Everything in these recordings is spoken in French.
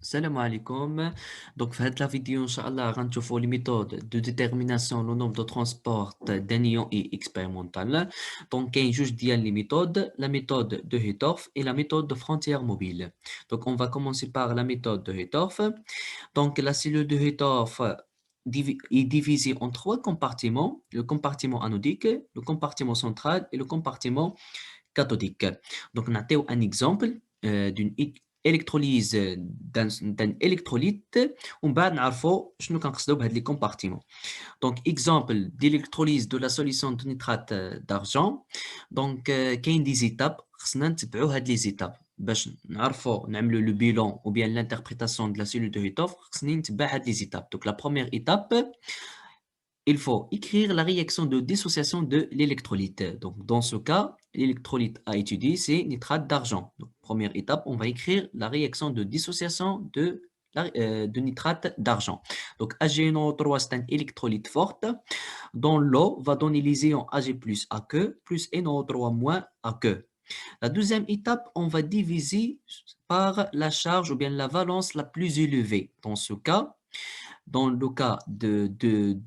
Salam alaikum. Donc, dans la vidéo, Inch'Allah, on va voir les méthodes de détermination du nombre de transport d'un ion et expérimental. Donc, il y a juste les méthodes, la méthode de Hittorf et la méthode de frontière mobile. Donc, on va commencer par la méthode de Hittorf. Donc, la cellule de Hittorf est divisée en trois compartiments, le compartiment anodique, le compartiment central et le compartiment cathodique. Donc, on a un exemple d'une électrolyse d'un électrolyte ومن بعد نعرفوا شنو كنقصدوا بهاد لي compartiments. Donc, exemple d'électrolyse de la solution de nitrate d'argent. Donc, كاين des étapes خصنا نتبعوا هاد les étapes باش نعرفوا نعملوا le bilan ou bien l'interprétation de la cellule de Hittorf. خصني نتبع هاد les étapes. Donc, la première étape, il faut écrire la réaction de dissociation de l'électrolyte. Donc, dans ce cas, l'électrolyte à étudier, c'est nitrate d'argent. Donc, première étape, on va écrire la réaction de dissociation de nitrate d'argent. Donc, AgNO3, c'est un électrolyte fort. Dans l'eau, va donner les ions Ag plus AQ plus NO3 moins AQ. La deuxième étape, on va diviser par la charge ou bien la valence la plus élevée. Dans ce cas, dans le cas de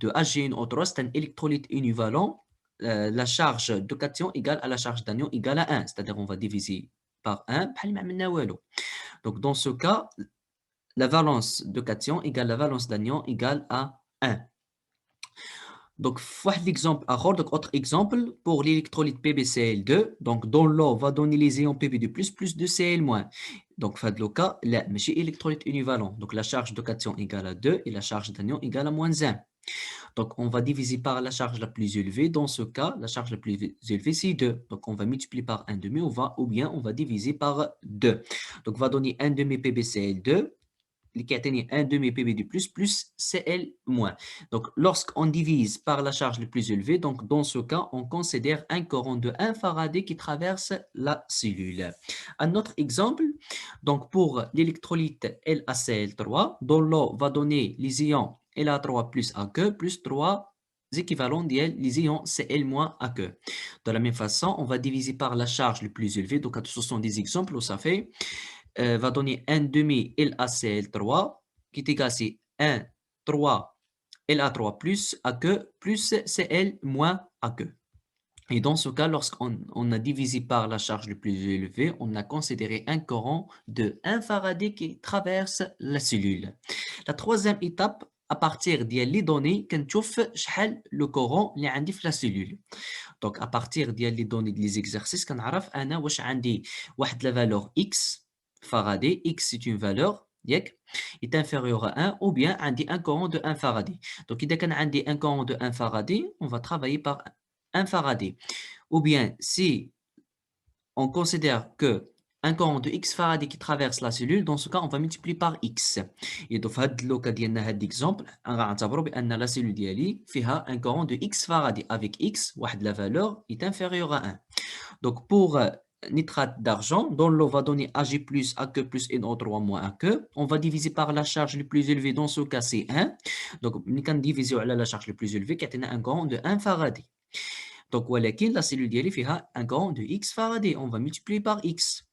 HgNO3, c'est un électrolyte univalent. La charge de cation égale à la charge d'anion égale à 1. C'est-à-dire on va diviser par 1. Donc dans ce cas, la valence de cation égale la valence d'anion égale à 1. Donc, l'exemple, donc autre exemple pour l'électrolyte PbCl2. Donc, dans l'eau, on va donner les ions Pb de plus de Cl-. Donc, le cas, là, mais chez électrolyte univalent. Donc, la charge de cation égale à 2 et la charge d'anion égale à -1. Donc, on va diviser par la charge la plus élevée. Dans ce cas, la charge la plus élevée, c'est 2. Donc, on va multiplier par 1 demi ou bien on va diviser par 2. Donc, on va donner 1 demi PbCl2 qui atteignent 1 demi Pb de plus Cl moins. Donc, lorsqu'on divise par la charge la plus élevée, donc dans ce cas, on considère un courant de 1 Faraday qui traverse la cellule. Un autre exemple, donc pour l'électrolyte LaCl3, dont l'eau va donner les ions La3 plus AQ plus 3 équivalents les ions Cl-AQ. De la même façon, on va diviser par la charge la plus élevée. Donc, ce sont des exemples où ça fait va donner 1 demi LaCl3 qui est égal à 1, 3 La3 plus AQ plus Cl moins AQ. Et dans ce cas, lorsqu'on a divisé par la charge le plus élevée, on a considéré un courant de 1 Faraday qui traverse la cellule. La troisième étape, à partir des données, كنشوف شحال le courant اللي عندي في la cellule. Donc, à partir des données des exercices, كنعرف أنا واش عندي واحد la valeur X Faraday. X, c'est une valeur est inférieure à 1 ou bien عندي un courant de 1 Faraday. Donc, إذا كان عندي un courant de 1 Faraday, on va travailler par 1 Faraday. Ou bien, si on considère que un courant de X Faraday qui traverse la cellule, dans ce cas, on va multiplier par X. Et donc, dans le cas d'exemple, on va voir que la cellule a un courant de X Faraday avec X, la valeur est inférieure à 1. Donc, pour nitrate d'argent, dont l'eau va donner Ag plus AQ plus NO3 moins AQ, on va diviser par la charge la plus élevée, dans ce cas c'est 1. Donc, on va diviser par la charge la plus élevée qui a un courant de 1 Faraday. Donc, la cellule a un courant de X Faraday. On va multiplier par X.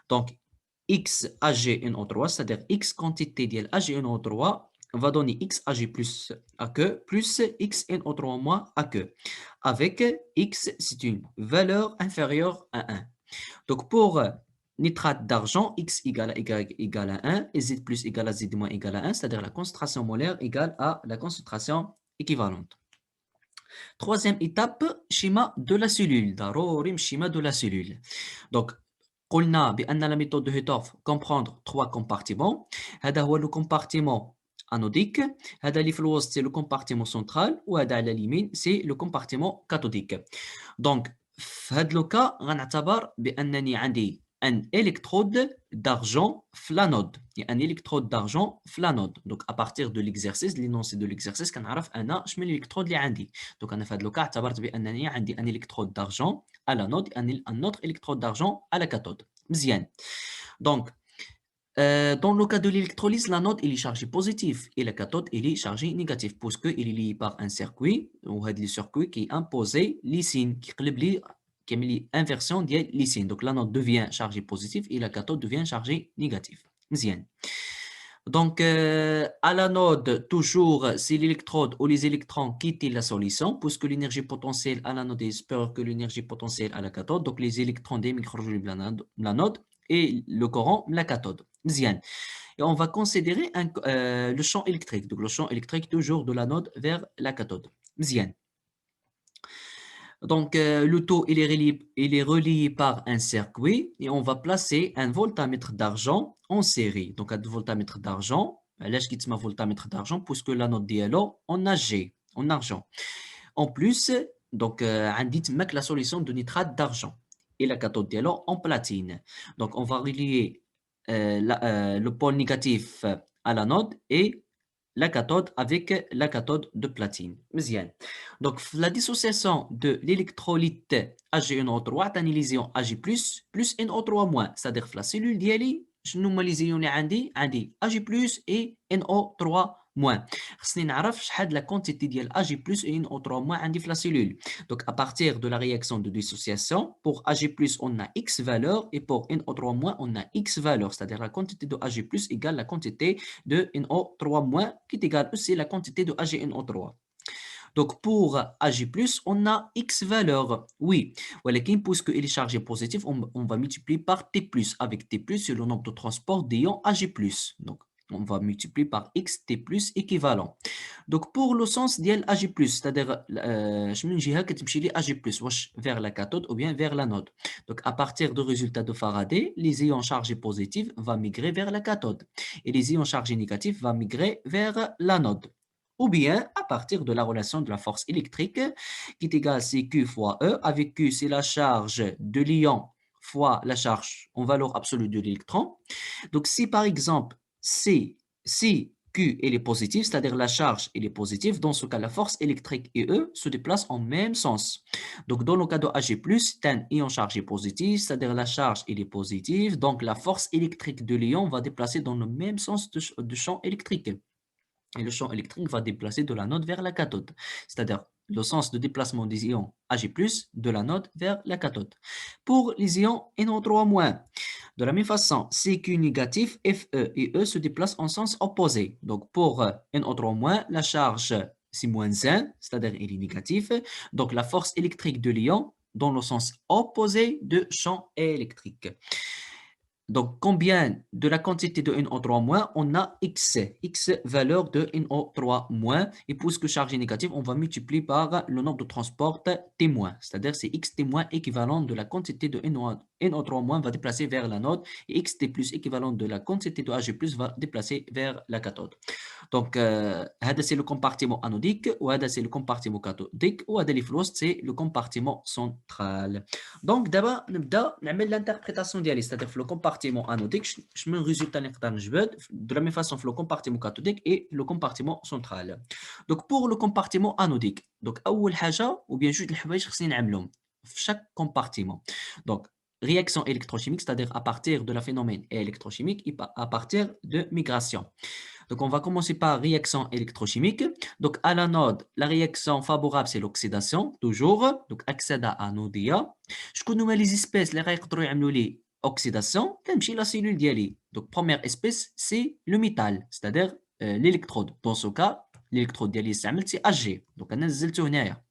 Donc, X AgNO3, c'est-à-dire X quantité de AgNO3, va donner X Ag plus AQ plus XNO3 moins AQ. Avec X, c'est une valeur inférieure à 1. Donc, pour nitrate d'argent, X égale à 1 et Z plus égale à Z moins égale à 1, c'est-à-dire la concentration molaire égale à la concentration équivalente. Troisième étape, schéma de la cellule. ضروري schéma de la cellule. Donc, قلنا بأن la méthode de Hittorf comprendre trois compartiments. هذا هو le compartiment anodique. هذا اللي في الوسط c'est le compartiment central. وهذا على اليمين c'est le compartiment cathodique. Donc, في هذا le cas غنعتبر بأنني عندي un électrode d'argent flanode. Il y a un électrode d'argent flanode. Donc, à partir de l'exercice, l'énoncé de l'exercice, كنعرف أنا شمن l'électrode اللي عندي. Donc, أنا في هذا le cas اعتبرت بأنني عندي un électrode d'argent à l'anode et un autre électrode d'argent à la cathode. مزيان. Donc, dans le cas de l'électrolyse, l'anode est chargée positive et la cathode est chargée négative puisqu'il est lié par un circuit ou un circuit qui est imposé lysine qui est l'inversion de lysine. Donc l'anode devient chargée positive et la cathode devient chargée négative. مزيان. Donc, à l'anode, toujours, c'est l'électrode ou les électrons quittent la solution, puisque l'énergie potentielle à l'anode est supérieure que l'énergie potentielle à la cathode. Donc, les électrons démiquent l'anode et le courant la cathode. مزيان. Et on va considérer le champ électrique. Donc, le champ électrique toujours de l'anode vers la cathode. مزيان. Donc, le taux, il est relié par un circuit et on va placer un voltamètre d'argent en série. Donc, un voltamètre d'argent, là, je quitte ma voltamètre d'argent puisque la note dialogue en AG, en argent. En plus, donc, on dit que la solution de nitrate d'argent et la cathode dialogue en platine. Donc, on va relier le pôle négatif à la note et la cathode avec la cathode de platine. مزيان. Donc, la dissociation de l'électrolyte AgNO3 تعني les ions Ag+, plus NO3-, c'est-à-dire que la cellule ديالي شنو هما les ions اللي عندي Ag+, et NO3-. خصني نعرف شحال la quantité ديال Ag+, et NO3- عندي في la cellule. Donc, à partir de la réaction de dissociation, pour Ag+, on a X valeur et pour NO3-, on a X valeur, c'est-à-dire la quantité de Ag+ égale la quantité de NO3- qui est égale aussi la quantité de AgNO3. Donc, pour Ag+, on a X valeur. Oui, ولكن puisque il est chargé positif, on va multiplier par T+. Avec T+, c'est le nombre de transport d'ions Ag+. Donc, on va multiplier par X T+ équivalent. Donc, pour le sens ديال Ag+, c'est-à-dire من جهة كتمشي لي Ag+, واش vers la cathode ou bien vers l'anode. Donc, à partir du résultat de Faraday, les ions chargés positifs vont migrer vers la cathode et les ions chargés négatifs vont migrer vers l'anode. Ou bien à partir de la relation de la force électrique qui est égale CQ fois E, avec Q c'est la charge de l'ion fois la charge en valeur absolue de l'électron. Donc si par exemple si Q elle est positive, c'est-à-dire la charge elle est positive, dans ce cas la force électrique et E se déplacent en même sens. Donc dans le cas de Ag+, c'est un ion chargé positif, c'est-à-dire la charge elle est positive, donc la force électrique de l'ion va déplacer dans le même sens de champ électrique. Et le champ électrique va déplacer de l'anode vers la cathode, c'est-à-dire le sens de déplacement des ions Ag+, de l'anode vers la cathode. Pour les ions NO3-, de la même façon, CQ négatif, Fe et E se déplacent en sens opposé. Donc pour NO3-, la charge c'est -1, c'est-à-dire il est négatif. Donc la force électrique de l'ion dans le sens opposé de champ électrique. Donc, combien de la quantité de NO3-, on a X, X valeur de NO3-, et puisque charge est négative, on va multiplier par le nombre de transports T-, c'est-à-dire c'est XT- équivalent de la quantité de NO3- va déplacer vers l'anode, et XT+ équivalent de la quantité de Ag+ va déplacer vers la cathode. Donc, هذا c'est le compartiment anodique, وهذا c'est le compartiment cathodique, وهذا اللي في الوسط c'est le compartiment central. Donc, دابا نبدا نعمل l'interprétation ديالي, c'est-à-dire في le compartiment anodique شنو الريزولتا اللي نقدر نجبد de la même façon في le compartiment cathodique et le compartiment central. Donc, pour le compartiment anodique, donc اول حاجه ou bien جوج الحوايج خصني نعملهم في chaque compartiment. Donc, réaction électrochimique, c'est-à-dire à partir de la phénomène électrochimique et à partir de migration. Donc, on va commencer par réaction électrochimique. Donc, à l'anode, la réaction favorable, c'est l'oxydation, toujours. Donc, oxyda anodia. Je connais les espèces, les réacteurs يعملوا oxydation, تمشي la cellule ديالي. Donc, première espèce, c'est le métal, c'est-à-dire l'électrode. Dans ce cas, l'électrode ديالي استعملت c'est Ag. Donc, أنا نزلته هنايا.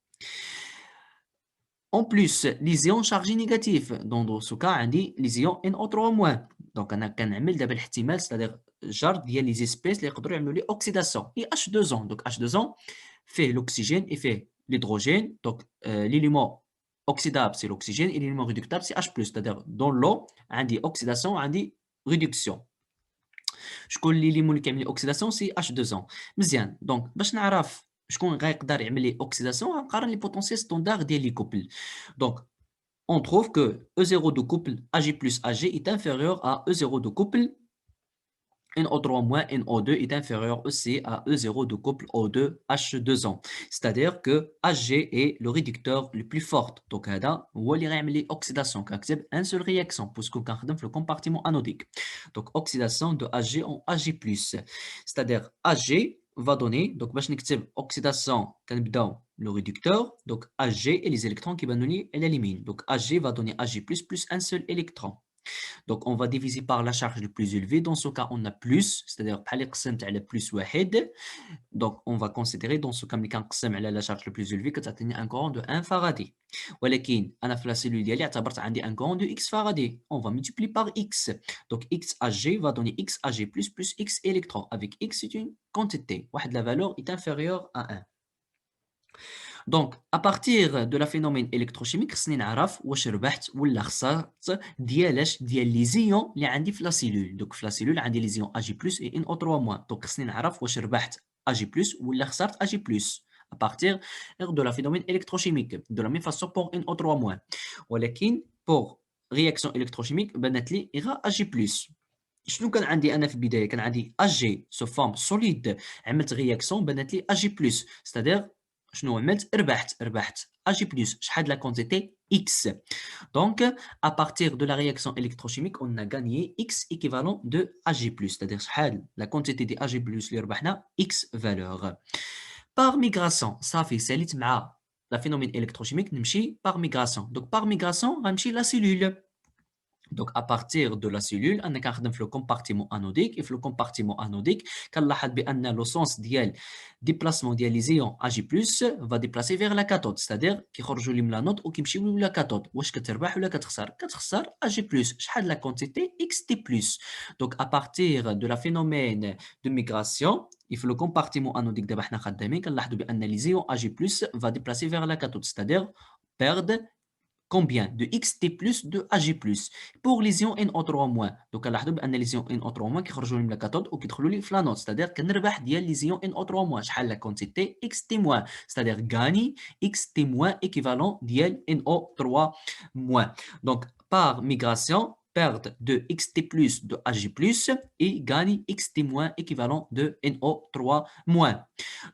En plus, les ions chargés négatifs. Dans ce cas, on dit les ions NO3-. Donc, on a كنعمل دابا الاحتمال, c'est-à-dire جار ديال les espèces اللي يقدروا يعملوا لي oxydation. Et H2O. Donc, H2O fait l'oxygène et fait l'hydrogène. Donc, l'élément oxydable, c'est l'oxygène et l'élément réductable, c'est H+. C'est-à-dire, dans l'eau, on dit oxydation, on dit réduction. شكون l'élément اللي كيعمل لي oxydation, c'est H2O. مزيان. Donc, باش نعرف شكون غيقدر يعمل لي oxydation, غنقارن لي potentiel standard ديال les couples. Donc, on trouve que E0 de couple Ag plus Ag est inférieur à E0 de couple NO3- NO2 est inférieur aussi à E0 de couple O2 H2O. C'est-à-dire que Ag est le réducteur le plus fort. Donc, هذا هو اللي غيعمل لي oxydation. كنكتب un seul réaction puisque كنخدم في le compartiment anodique. Donc, oxydation de Ag en Ag+. C'est-à-dire Ag va donner, donc باش نكتب oxydation كنبداو le réducteur, donc Ag et les électrons qui vont donner l'élimine. Donc Ag va donner Ag+, plus un seul électron. Donc, on va diviser par la charge le plus élevée. Dans ce cas, on a plus, c'est-à-dire بحال اللي قسمت على plus واحد. Donc, on va considérer dans ce cas ملي كنقسم على la charge le plus élevée كتعطيني un courant de 1 فاراداي. ولكن أنا في la cellule ديالي اعتبرت عندي un courant de X فاراداي. On va multiplier par X. Donc, XAG va donner XAG plus X électrons. Avec X, c'est une quantité. واحد la valeur est inférieure à 1. Donc, à partir de la phénomène électrochimique, خصني نعرف واش ربحت ولا خسرت ديال لي زيون اللي عندي في لا سيلول. Donc في لا سيلول عندي لي زيون Ag+ et NO3-. Donc خصني نعرف واش ربحت Ag+ ولا خسرت Ag+. À partir de la phénomène électrochimique. De la même façon pour NO3-. ولكن pour réaction électrochimique بانت لي غير Ag+. شنو كان عندي انا في البدايه؟ كان عندي Ag sous forme solide. عملت رياكسيون بانت لي Ag+. c'est-à-dire شنو عملت؟ ربحت Ag+. شحال لا quantité X. Donc, à partir de la réaction électrochimique, on a gagné X équivalent de Ag+. C'est-à-dire شحال la quantité de Ag+ اللي ربحنا X valeur. Par migration, صافي ساليت مع la phénomène électrochimique نمشي par migration. Donc par migration غنمشي la cellule. Donc, à partir de la cellule, on a le compartiment anodique. Et le compartiment anodique, le sens du déplacement des ions Ag+ va déplacer vers la cathode. C'est-à-dire qu'il y a la note ou qu'il y a la cathode. Ou est-ce que tu as ou la Ag+. Quelle la quantité Xt+. Donc, à partir de la phénomène de migration, il faut le compartiment anodique de les ions Ag+ va déplacer vers la cathode. C'est-à-dire perdre combien de Xt plus de Ag+. Pour les ions NO3-. Donc كنلاحظوا بان les ions NO3- كيخرجوا من la cathode وكيدخلوا لي في la note. C'est-à-dire كنربح ديال les ions NO3- شحال la quantité Xt-. C'est-à-dire غاني Xt- équivalent ديال NO3-. Donc par migration perte de Xt plus de Ag+ et gagne Xt- équivalent de NO3-.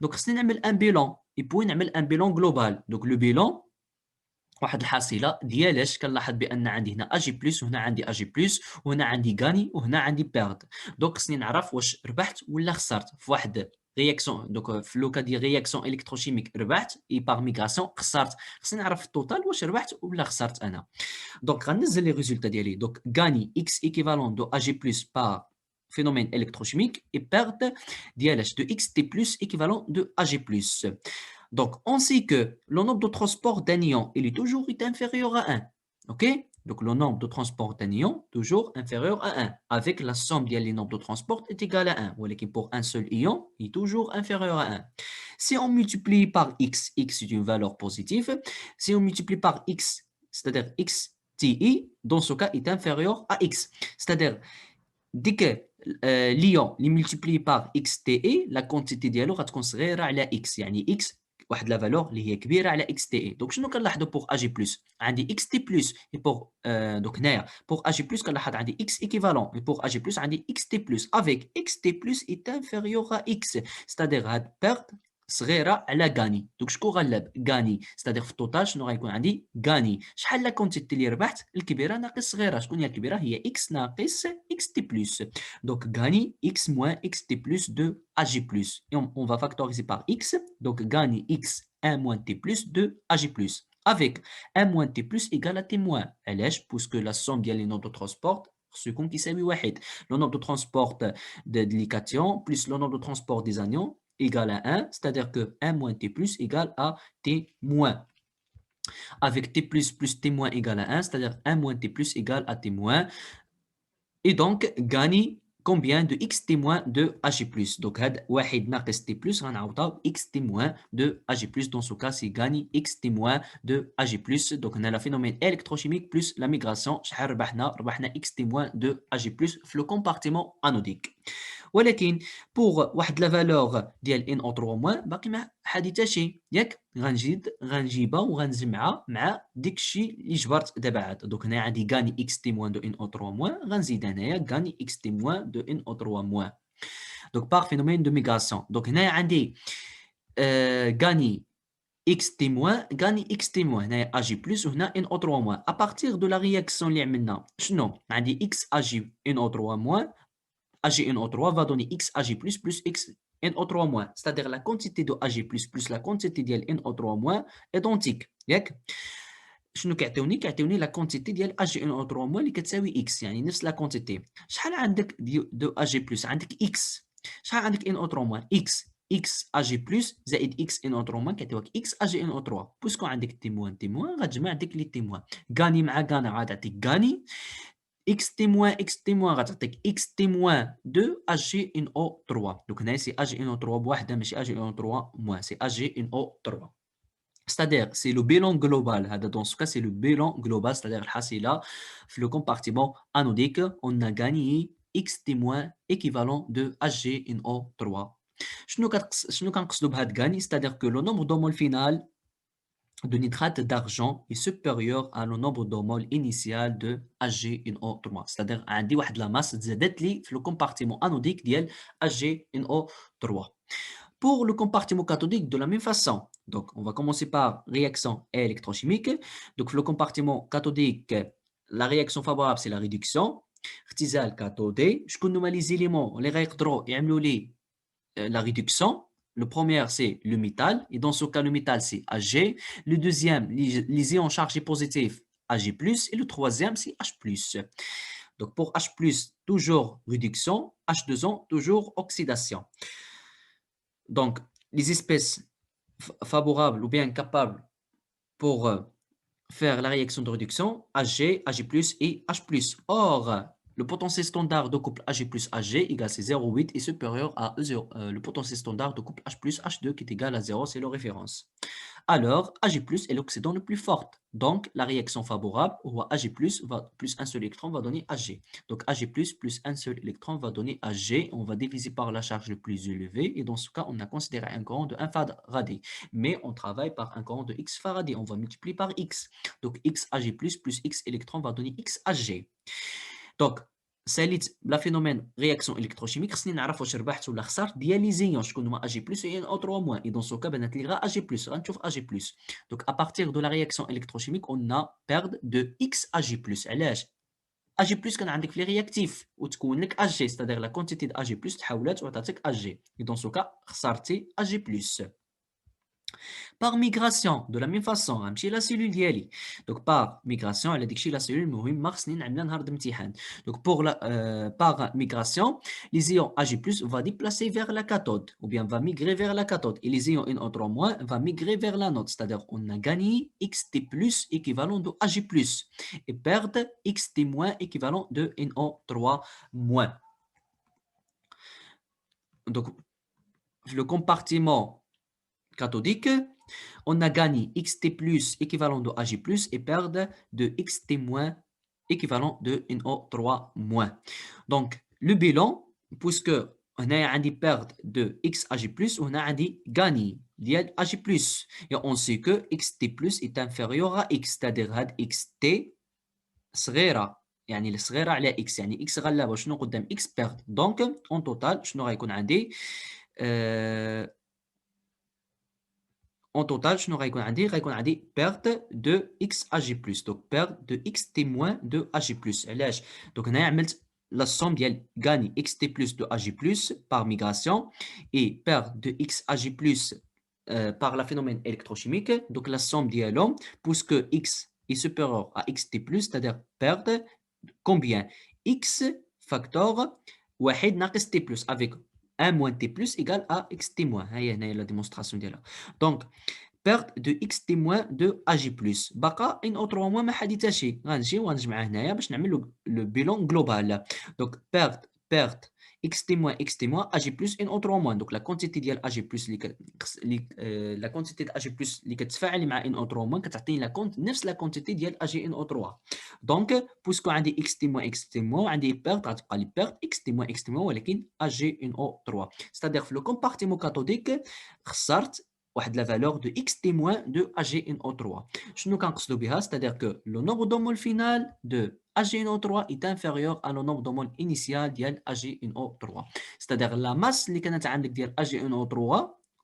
Donc خصني نعمل un bilan et puis نعمل un bilan global. Donc le bilan واحد الحاصله ديالاش كنلاحظ بان عندي هنا Ag+ وهنا عندي Ag+ وهنا عندي غاني وهنا عندي بيرد. دونك خصني نعرف واش ربحت ولا خسرت في واحد رياكسيون. دونك في لوكا ديال رياكسيون الكتروشيميك ربحت اي باغ ميغراسيون خسرت. خصني نعرف في التوتال واش ربحت ولا خسرت انا. دونك غنزل لي ريزولتا ديالي. دونك غاني X équivalent de Ag+ par phénomène électrochimique et perte ديالاش de Xt+ équivalent de Ag+. Donc, on sait que le nombre de transport d'un ion, il est toujours inférieur à 1. OK? Donc, le nombre de transport d'un ion, toujours inférieur à 1. Avec la somme des nombres de transport est égale à 1. Voilà, pour un seul ion, il est toujours inférieur à 1. Si on multiplie par x, x est une valeur positive. Si on multiplie par x, c'est-à-dire xti, dans ce cas, est inférieur à x. C'est-à-dire, dès que l'ion est multiplié par xte, la quantité ديالو غتكون صغيره على x. يعني x واحد لا فالور اللي هي كبيره على اكس تي اي. دونك شنو كنلاحظوا بوغ اجي بلس؟ عندي اكس تي بلس اي بوغ دونك هنايا بوغ اجي بلس كنلاحظ عندي اكس ايكيفالون اي بوغ اجي بلس عندي اكس تي بلس افيك اكس تي بلس اي انفيريور ا اكس. ستادير هاد بيرت صغيره على غاني. دونك شكون غلب؟ غاني. ستادير في التوتال شنو غيكون عندي؟ غاني. شحال لا كونتيتي اللي ربحت؟ الكبيره ناقص صغيره. شكون هي الكبيره؟ هي اكس ناقص اكس تي بلس. Donc, gagne x moins xt plus de ag+. Et on va factoriser par x. Donc, gagne x 1 moins t plus de ag+. Avec 1 moins t plus égale à t moins. Puisque la somme des nombres de transport, ce qu'on qui s'est mis le nombre de transport des cations plus le nombre de transport des anions égale à 1. C'est-à-dire que 1 moins t plus égale à t moins. Avec t plus t moins égale à 1, c'est-à-dire 1 moins t plus égale à t moins. Et donc, gagne combien de x témoins de Ag+. Donc, هاد واحد ناقص t+, غنعوضها x témoin de Ag+. Dans ce cas, c'est gagne x témoin de Ag+. Donc, on a le phénomène électrochimique plus la migration. شحال ربحنا x témoin de Ag+, في le compartiment anodique. ولكن بوغ واحد لا فالور ديال ان او 3 باقي ما حادي حتى شي ياك. غنجيبها وغنجمعها مع ديك الشيء اللي جبرت دابا عاد. دونك هنا عندي غاني اكس تيموان دو ان او 3 غنزيد هنايا غاني اكس تيموان دو ان او 3. دونك باغ فينومين دو ميغراسيون. دونك هنايا عندي غاني اكس تيموان غاني اكس تيموان هنايا اجي بلس وهنا ان او 3 ابارتيغ دو لا رياكسيون اللي عملنا شنو عندي اكس اجي ان او 3 AgNO3 va donner XAG+, plus XNO3-. C'est-à-dire la quantité de Ag+, plus la quantité de NO3- est identique. شنو كيعطيوني لا كونتيتي ديال AgNO3- اللي كتساوي X، يعني نفس لا كونتيتي. شحال عندك دو Ag+؟ عندك X. شحال عندك NO3-؟ X Ag+ زائد X NO3- كيعطيوك X AgNO3. بويسكو عندك تيموان غتجمع ديك لي تيموان، غاني مع غانا غتعطيك غاني، X témoin غتعطيك X témoin de AgNO3. Donc هنايا سي AgNO3 بوحدها ماشي AgNO3-، سي AgNO3. C'est-à-dire, c'est le bilan global. Dans ce cas, c'est le bilan global, c'est-à-dire الحصيلة في le compartiment anodique, on a gagné X témoins équivalent de HgNO3. شنو كنقصدوا بهاد gagné؟ C'est-à-dire que le nombre de mol final de nitrate d'argent est supérieur à le nombre de mol initial de HgNO3. C'est-à-dire عندي واحد la masse تزادت لي في le compartiment anodique ديال HgNO3. Pour le compartiment cathodique, de la même façon. Donc, on va commencer par réaction électrochimique. Donc, le compartiment cathodique, la réaction favorable, c'est la réduction. اختزال كاثودي. شكون هما les éléments اللي غيقدروا يعملوا لي la réduction? Le premier, c'est le métal. Et dans ce cas, le métal, c'est Ag. Le deuxième, les ions chargés positifs, Ag+. Et le troisième, c'est H+. Donc, pour H+, toujours réduction. H2O, toujours oxydation. Donc, les espèces favorables ou bien capables pour faire la réaction de réduction, Ag, Ag+, et H+. Or, le potentiel standard de couple Ag plus Ag égale c'est 0,8 et supérieur à 0, le potentiel standard de couple H plus H2 qui est égal à 0, c'est la référence. Alors, Ag+ est l'oxydant le plus fort. Donc, la réaction favorable, ou Ag+ plus un seul électron va donner Ag. Donc, Ag+ plus un seul électron va donner Ag. On va diviser par la charge le plus élevée. Et dans ce cas, on a considéré un courant de 1 Faraday. Mais on travaille par un courant de X Faraday. On va multiplier par X. Donc, X Ag+ plus X électron va donner X Ag. Donc, ساليت بلا فينومين رياكسيون الكتروشيميك خصني نعرف واش ربحت ولا خسرت ديال لي زيون شكون هما Ag+ et NO3-. Et dans ce cas بانت لي غا Ag+. غنشوف Ag+. Donc à partir de la réaction électrochimique on a perte de X Ag+. علاش؟ Ag+ كان عندك في لي رياكتيف وتكون لك Ag، c'est-à-dire la quantité de Ag+ تحولات وعطاتك Ag. Et dans ce cas خسرتي Ag+. Par migration, de la même façon, غنمشي la cellule ديالي. Donc par migration, على داكشي la cellule المهم خصني نعملها نهار الامتحان. Donc par migration, les ions Ag+ va déplacer vers la cathode ou bien va migrer vers la cathode et les ions NO3- va migrer vers l'anode, c'est-à-dire on a gagné Xt+ équivalent de Ag+ et perdre Xt- équivalent de NO3-. Donc le compartiment cathodique, on a gagné Xt+ équivalent de Ag+ et perdre de Xt- équivalent de NO3-. Donc, le bilan, puisque on a une perte de X Ag+, on a une gagné ديال Ag+. Et on sait que Xt+ est inférieur à X, c'est-à-dire هاد Xt صغيرة، يعني الصغيرة على X، يعني X غلابة شنو قدام X perte. Donc, en total شنو غيكون عندي؟ En total, شنو غيكون عندي؟ غيكون عندي perte de X Ag+. Donc perte de Xt- de Ag+. علاش؟ Donc هنايا عملت la somme ديال gagner Xt+ de Ag+ par migration et perte de X Ag+ par le phénomène électrochimique. Donc la somme dialome, puisque X est supérieur à Xt+, c'est-à-dire perdre combien? X factor 1 ناقص T+, avec 1 moins T+ égale à Xt-. هيا هنايا la démonstration ديالها. Donc perte de Xt- de Ag+. بقى NO3- ما حديثاش. غنجي وغنجمعها هنايا باش نعمل لو بيلون جلوبال. دونك perte Xt- Ag+ NO3-. دونك لا كونتيتي ديال Ag+ لا كونتيتي ديال Ag+ اللي كتفاعل مع NO3- كتعطيني نفس لا كونتيتي ديال AgNO3. دونك بويسكو عندي Xt- وعندي بيرت غتبقى لي بيرت Xt- ولكن AgNO3. ستادير في لو كومبارتيمون كاثوديك خسرت واحد لا valeur de Xt- de AgNO3. شنو كنقصدوا بها؟ c'est-à-dire que le nombre de mol final de AgNO3 est inférieur à le nombre de mol initial ديال AgNO3. c'est-à-dire la masse اللي كانت عندك ديال AgNO3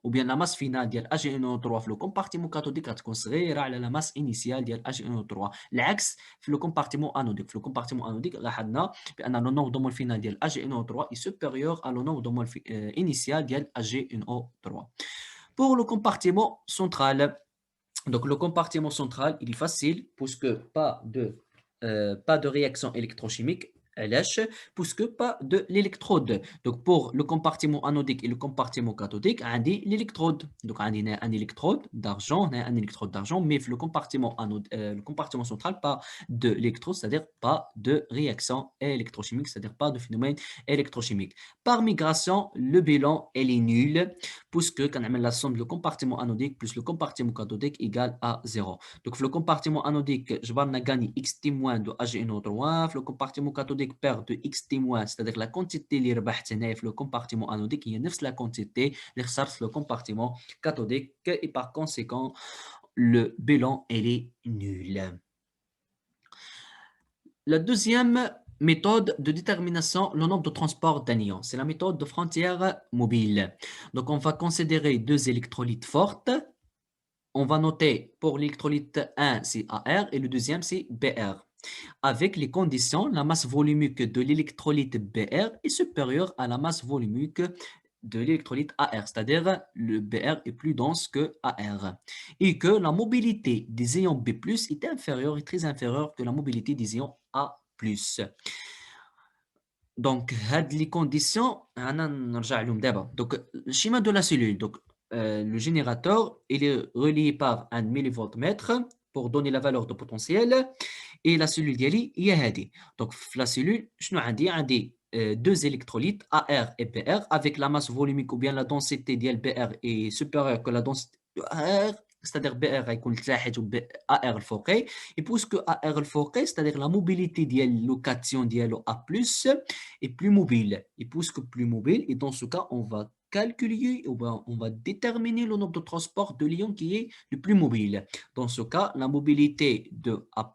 ou bien la masse finale ديال AgNO3 في لو كومبارتيمون كاثوديك غتكون صغيره على لا ماس انيسيال ديال AgNO3. العكس في لو كومبارتيمون انوديك. في لو كومبارتيمون انوديك لاحظنا بان لو نومبر دو مول فينال ديال AgNO3 est supérieur à le nombre de mol initial ديال AgNO3. Pour le compartiment central, Donc, le compartiment central, il est facile puisque pas de réaction électrochimique, LH, puisque pas de l'électrode. Donc, pour le compartiment anodique et le compartiment cathodique, on dit l'électrode. Donc, on a un électrode d'argent, on a un électrode d'argent, mais le compartiment central, pas de l'électrode, c'est-à-dire pas de réaction électrochimique, c'est-à-dire pas de phénomène électrochimique. Par migration, le bilan, elle est nul puisque quand on met la somme de le compartiment anodique plus le compartiment cathodique égale à 0. Donc, le compartiment anodique, je vais gagner x témoin de Ag3. Le compartiment cathodique perd de x témoin, c'est-à-dire la quantité qui est le compartiment anodique, il y a la quantité qui est le compartiment cathodique et par conséquent, le bilan elle est nul. La deuxième méthode de détermination, le nombre de transports d'anions, c'est la méthode de frontière mobile. Donc, on va considérer deux électrolytes fortes. On va noter pour l'électrolyte 1, c'est AR et le deuxième, c'est BR. Avec les conditions, la masse volumique de l'électrolyte BR est supérieure à la masse volumique de l'électrolyte AR, c'est-à-dire le BR est plus dense que AR, et que la mobilité des ions B+, est inférieure et très inférieure que la mobilité des ions A+. Donc, les conditions, donc, le schéma de la cellule. Donc, le générateur, il est relié par un millivoltmètre pour donner la valeur de potentiel. Et la cellule ديالي هي هذه. Donc, la cellule, شنو عندي deux électrolytes AR et BR avec la masse volumique ou bien la densité ديال BR est supérieure que la densité de AR, c'est-à-dire BR غيكون تحت و AR الفوقي. Et puisque AR الفوقي, c'est-à-dire la mobilité ديال le cation ديالو A+, est plus mobile. Et puisque plus mobile, et dans ce cas, on va calculer, ou bien on va déterminer le nombre de transports de l'ion qui est le plus mobile. Dans ce cas, la mobilité de A+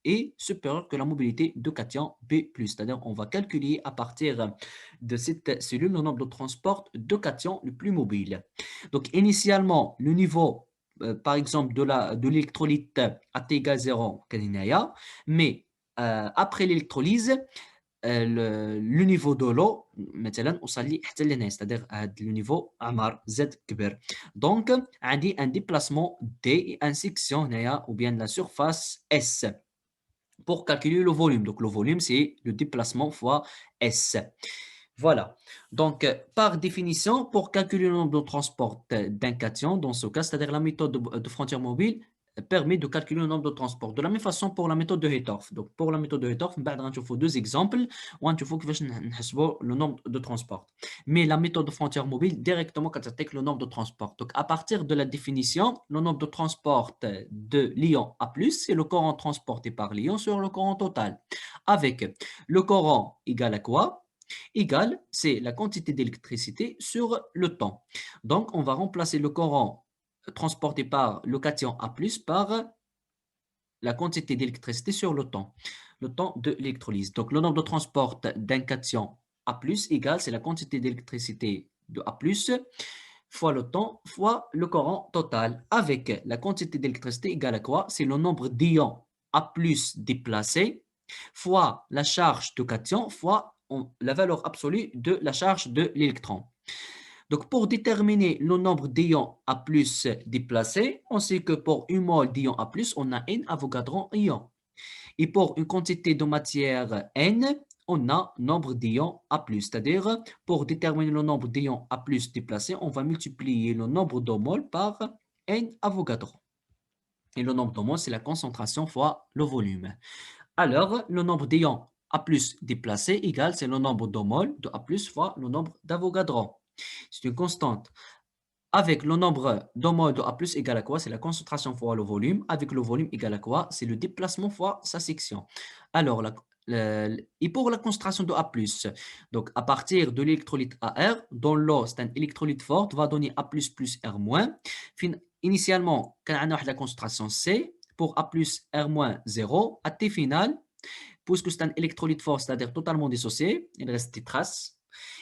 est supérieure que la mobilité de cation B+. C'est-à-dire, on va calculer à partir de cette cellule le nombre de transports de cation le plus mobile. Donc, initialement, le niveau, par exemple, de l'électrolyte AT égale 0, mais après l'électrolyse, le niveau de l'eau مثلا وصل لي حتى لهنا c'est-à-dire le niveau عمر زاد كبر donc عندي un déplacement D et un section هنايا ou bien la surface S pour calculer le volume. Donc le volume c'est le déplacement fois S. Voilà. Donc, par définition, pour calculer le nombre de transports d'un cation, dans ce cas, c'est-à-dire la méthode de frontière mobile, permet de calculer le nombre de transports. De la même façon pour la méthode de Hittorf. Donc, pour la méthode de Hittorf, il faut deux exemples. Il faut que le nombre de transports. Mais la méthode de frontière mobile, directement, quand tu le nombre de transports. Donc, à partir de la définition, le nombre de transports de l'ion A+, c'est le courant transporté par l'ion sur le courant total. Avec le courant égal à quoi? Égal, c'est la quantité d'électricité sur le temps. Donc, on va remplacer le courant transporté par le cation A+ par la quantité d'électricité sur le temps de l'électrolyse. Donc, le nombre de transports d'un cation A+ égal, c'est la quantité d'électricité de A+, fois le temps, fois le courant total, avec la quantité d'électricité égale à quoi? C'est le nombre d'ions A+ déplacés, fois la charge de cation, fois la valeur absolue de la charge de l'électron. Donc, pour déterminer le nombre d'ions A+ déplacés, on sait que pour une mole d'ion A+, on a N Avogadro ion. Et pour une quantité de matière N, on a nombre d'ions A+. C'est-à-dire, pour déterminer le nombre d'ions A+ déplacés, on va multiplier le nombre de moles par N Avogadro. Et le nombre de moles, c'est la concentration fois le volume. Alors, le nombre d'ions A+ déplacés égale, c'est le nombre de moles de A+ fois le nombre d'Avogadro. C'est une constante. Avec le nombre de moles de A+ égale à quoi? C'est la concentration fois le volume. Avec le volume égale à quoi? C'est le déplacement fois sa section. Alors, et pour la concentration de A+, donc à partir de l'électrolyte AR, dans l'eau, c'est un électrolyte fort, va donner A++ R-. Initialement, quand on a la concentration C, pour A+, R-, 0, à T final, puisque c'est un électrolyte fort, c'est-à-dire totalement dissocié, il reste des traces.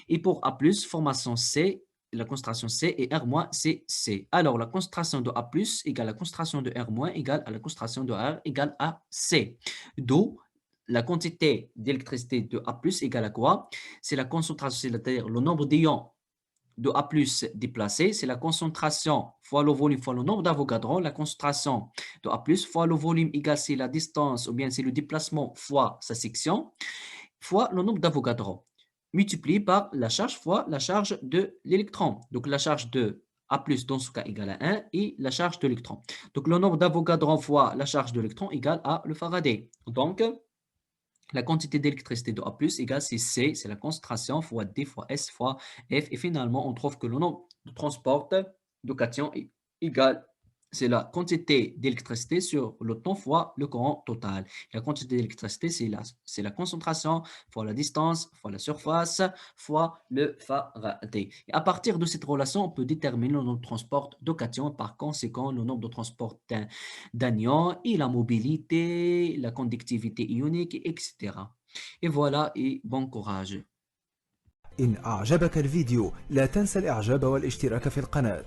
Et pour A+, formation C, la concentration C et R- c'est C. Alors, la concentration de A+ égale à la concentration de R- égale à la concentration de R égale à C. D'où la quantité d'électricité de A+ égale à quoi? C'est la concentration, c'est-à-dire le nombre d'ions de A plus déplacé, c'est la concentration fois le volume fois le nombre d'Avogadro. La concentration de A plus fois le volume égale c'est la distance ou bien c'est le déplacement fois sa section fois le nombre d'Avogadro multiplié par la charge fois la charge de l'électron. Donc la charge de A plus dans ce cas égale à 1 et la charge de l'électron. Donc le nombre d'Avogadro fois la charge de l'électron égale à le Faraday. Donc la quantité d'électricité de A plus égale c'est C, c'est la concentration fois D fois S fois F. Et finalement, on trouve que le nombre de transport de cation est égal. C'est la quantité d'électricité sur le temps fois le courant total. La quantité d'électricité, c'est la concentration fois la distance fois la surface fois le Faraday. Et à partir de cette relation, on peut déterminer le nombre de transport de cation. Par conséquent, le nombre de transport d'anions et la mobilité, la conductivité ionique, etc. Et voilà, et bon courage. إن أعجبك الفيديو لا تنسى الإعجاب والاشتراك في القناة.